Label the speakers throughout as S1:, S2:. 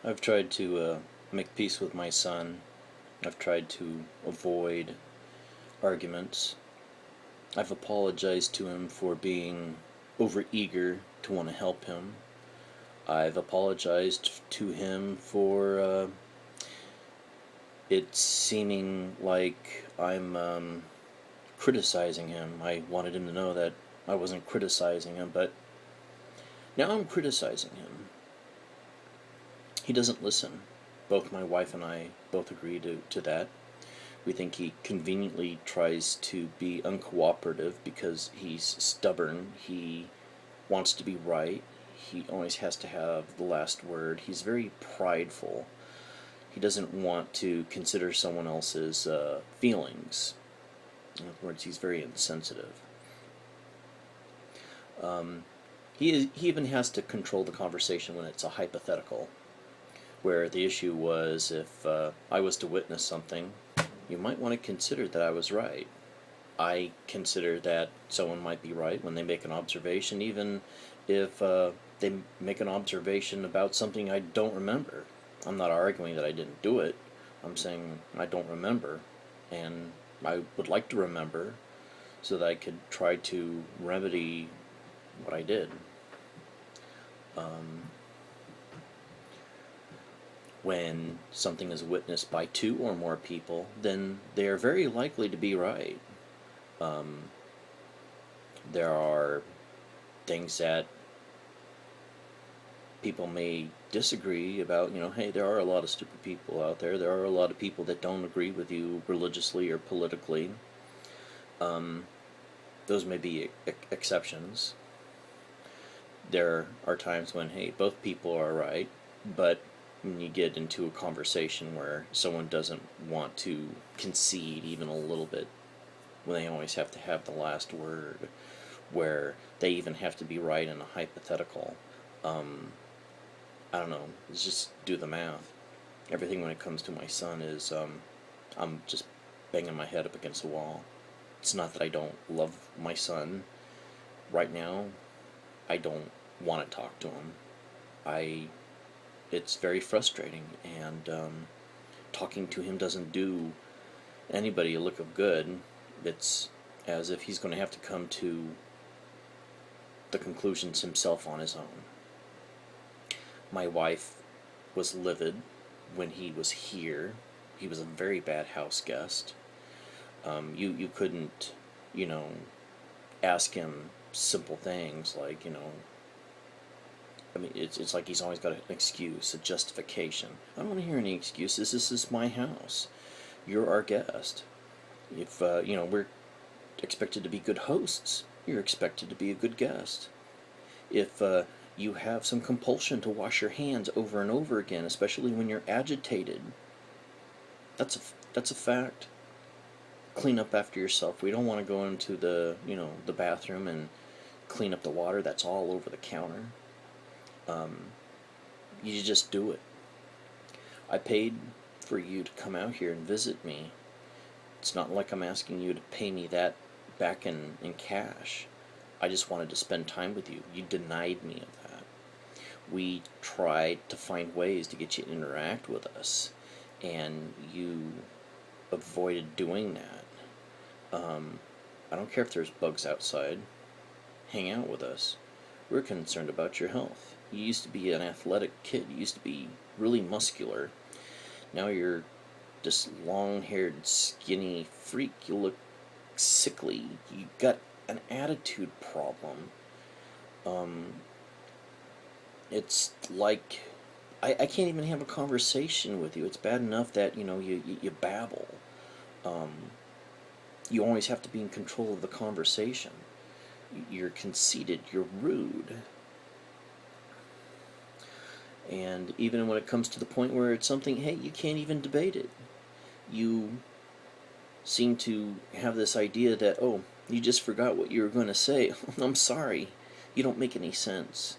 S1: I've tried to make peace with my son. I've tried to avoid arguments. I've apologized to him for being overeager to want to help him. I've apologized to him for it seeming like I'm criticizing him. I wanted him to know that I wasn't criticizing him, but now I'm criticizing him. He doesn't listen. Both my wife and I both agree to that. We think he conveniently tries to be uncooperative because he's stubborn. He wants to be right. He always has to have the last word. He's very prideful. He doesn't want to consider someone else's feelings. In other words, he's very insensitive. He even has to control the conversation when it's a hypothetical, where the issue was if I was to witness something, you might want to consider that I was right. I consider that someone might be right when they make an observation, even if they make an observation about something I don't remember. I'm not arguing that I didn't do it. I'm saying I don't remember, and I would like to remember so that I could try to remedy what I did. When something is witnessed by two or more people, then they are very likely to be right. There are things that people may disagree about. Hey, there are a lot of stupid people out there. There are a lot of people that don't agree with you religiously or politically. Those may be exceptions. There are times when, hey, both people are right, but when you get into a conversation where someone doesn't want to concede even a little bit, when they always have to have the last word, where they even have to be right in a hypothetical, I don't know, let's just do the math. Everything when it comes to my son is, I'm just banging my head up against the wall. It's not that I don't love my son. Right now, I don't want to talk to him. It's very frustrating, and talking to him doesn't do anybody a look of good. It's as if he's going to have to come to the conclusions himself on his own. My wife was livid when he was here. He was a very bad house guest. You couldn't, ask him simple things like, I mean, it's like he's always got an excuse, a justification. I don't want to hear any excuses. This is my house. You're our guest. If, we're expected to be good hosts, you're expected to be a good guest. If you have some compulsion to wash your hands over and over again, especially when you're agitated, that's a fact. Clean up after yourself. We don't want to go into the bathroom and clean up the water that's all over the counter. You just do it. I paid for you to come out here and visit me. It's not like I'm asking you to pay me that back in cash. I just wanted to spend time with you. You denied me of that. We tried to find ways to get you to interact with us, and you avoided doing that. I don't care if there's bugs outside. Hang out with us. We're concerned about your health. You used to be an athletic kid. You used to be really muscular. Now you're this long-haired, skinny freak. You look sickly. You got an attitude problem. It's like I can't even have a conversation with you. It's bad enough that you babble. You always have to be in control of the conversation. You're conceited. You're rude. And even when it comes to the point where it's something, hey, you can't even debate it. You seem to have this idea that, oh, you just forgot what you were going to say. I'm sorry. You don't make any sense.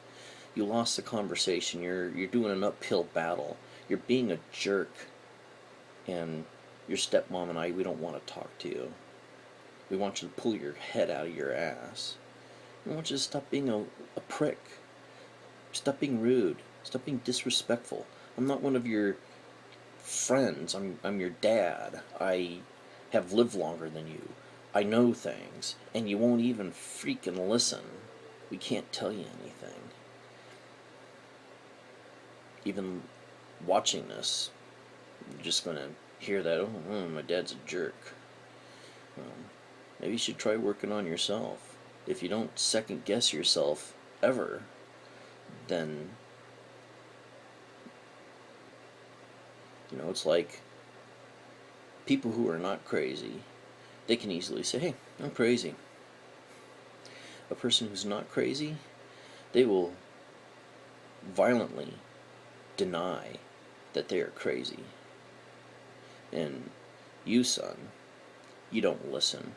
S1: You lost the conversation. You're doing an uphill battle. You're being a jerk. And your stepmom and I, we don't want to talk to you. We want you to pull your head out of your ass. We want you to stop being a prick. Stop being rude. Stop being disrespectful. I'm not one of your friends. I'm your dad. I have lived longer than you. I know things, and you won't even freaking listen. We can't tell you anything. Even watching this, you're just gonna hear that, oh, my dad's a jerk. Maybe you should try working on yourself. If you don't second guess yourself ever, then, it's like people who are not crazy, they can easily say, hey, I'm crazy. A person who's not crazy, they will violently deny that they are crazy. And you, son, you don't listen.